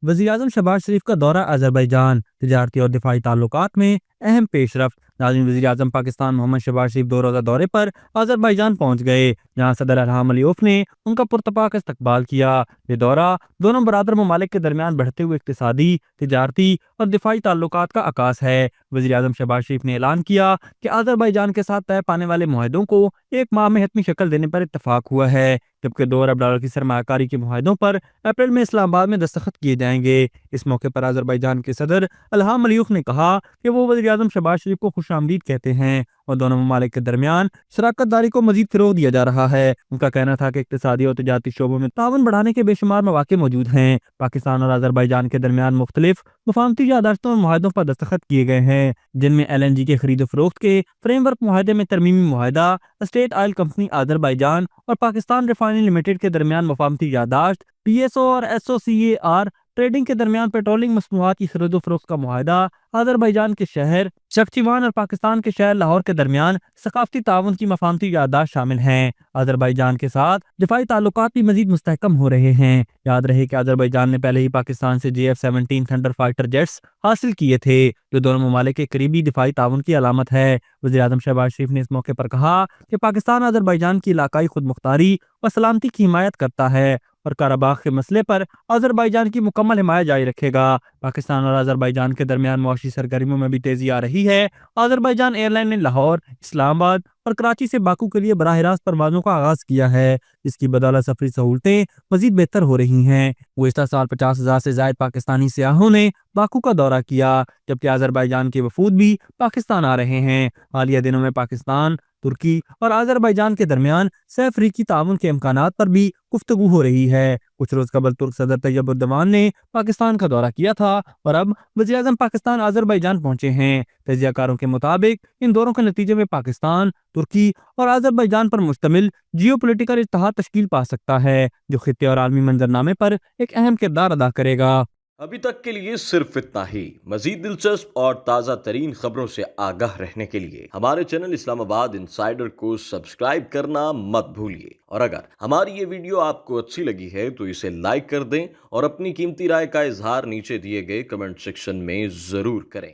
वज़ीर-ए-आज़म शहबाज शरीफ का दौरा अज़रबैजान, तिजारती और दिफाई ताल्लुकात में अहम पेशरफ्त। नाज़रीन, वज़ीर-ए-आज़म पाकिस्तान मोहम्मद शहबाज शरीफ दो रोज़ा दौरे पर अज़रबैजान पहुंच गए, जहां सदर इल्हाम अलीयेव ने उनका पुरतपाक इस्तकबाल किया। ये दौरा दोनों बरादर ममालिक के दरमियान बढ़ते हुए इक्तिसादी, तिजारती और दिफाई ताल्लुकात का आकाश है। वज़ीर-ए-आज़म शहबाज शरीफ ने ऐलान किया कि अज़रबैजान के साथ तय पाने वाले मुआहदों को एक माह में हतमी शक्ल देने पर इत्तफाक हुआ है, जबकि $2 अरब की सरमायाकारी के मुआहदों पर अप्रैल में इस्लामाबाद में दस्तखत किए जाएंगे। इस मौके पर अज़रबैजान के सदर इल्हाम अलीयेव ने कहा कि वो वज़ीर-ए-आज़म शहबाज शरीफ को खुशामदीद कहते हैं और दोनों ममालिक के दरमियान शराकत दारी को मजीद फ़रोग़ दिया जा रहा है। उनका कहना था कि इक़्तिसादी और तिजारती शोबों में ताउन बढ़ाने के बेशुमार मौक़े मौजूद हैं। पाकिस्तान और अज़रबैजान के दरमियान मुख्तलिफ मुफाहमती यादाश्तों और मुआहदों पर दस्तखत किए गए हैं, जिनमें LNG के खरीद फ़रोख्त के फ्रेमवर्क मुआहदे में तरमीमी मुआहदा, स्टेट ऑयल कंपनी अज़रबैजान और पाकिस्तान रिफाइनरी लिमिटेड के दरमियान मुफाहमती यादाश्त, PSO और SOCAR ट्रेडिंग के दरमियान पेट्रोलिंग मसनूआत की खरीदो फरोख्त का मुआहदा, अज़रबैजान के शहर शख्चीवान और पाकिस्तान के शहर लाहौर के दरमियान सकाफती ताउन की मफाहमती यादाश्त शामिल हैं। अज़रबैजान के साथ दिफाई ताल्लुकात भी मजीद मुस्तहकम हो रहे हैं। याद रहे कि अज़रबैजान ने पहले ही पाकिस्तान से JF-17 थंडर फाइटर जेट्स हासिल किए थे, जो दोनों ममालिक के करीबी दिफाई ताउन की अलामत है। वज़ीर-ए-आज़म शहबाज शरीफ ने इस मौके पर कहा कि पाकिस्तान अज़रबैजान की इलाकाई खुद मुख्तारी और सलामती की हिमायत करता है और कराबाख के मसले पर अज़रबैजान की मुकम्मल हिमायत जारी रखेगा। पाकिस्तान और अज़रबैजान के दरमियान मुआशी सरगर्मियों में भी तेजी आ रही है। अज़रबैजान एयरलाइन ने लाहौर, इस्लामाबाद और कराची से बाकू के लिए बराह रास्त परवाज़ों का आगाज़ किया है, जिसकी बदौलत सफरी सहूलतें मजीद बेहतर हो रही हैं। गुज़िश्ता साल 50,000 से ज़ायद पाकिस्तानी सियाहों ने बाकू का दौरा किया, जबकि अज़रबैजान के वफूद भी पाकिस्तान आ रहे हैं। हालिया दिनों में पाकिस्तान, तुर्की और अज़रबैजान के दरमियान सह अफ्रीकी ताउन के इम्कानात पर भी गुफ्तगू हो रही है। कुछ रोज कबल तुर्क सदर तैयब उर्दवान ने पाकिस्तान का दौरा किया था और अब वज़ीर-ए-आज़म पाकिस्तान अज़रबैजान पहुंचे हैं। तजियाकारों के मुताबिक इन दौरों के नतीजे में पाकिस्तान, तुर्की और अज़रबैजान पर मुश्तमिल जियोपॉलिटिकल इत्तेहाद तश्कील पा सकता है, जो खित्ते और आलमी मंजरनामे पर एक अहम किरदार अदा करेगा। अभी तक के लिए सिर्फ इतना ही। मजीद दिलचस्प और ताज़ा तरीन खबरों से आगाह रहने के लिए हमारे चैनल इस्लामाबाद इंसाइडर को सब्सक्राइब करना मत भूलिए। और अगर हमारी ये वीडियो आपको अच्छी लगी है तो इसे लाइक कर दें और अपनी कीमती राय का इजहार नीचे दिए गए कमेंट सेक्शन में ज़रूर करें।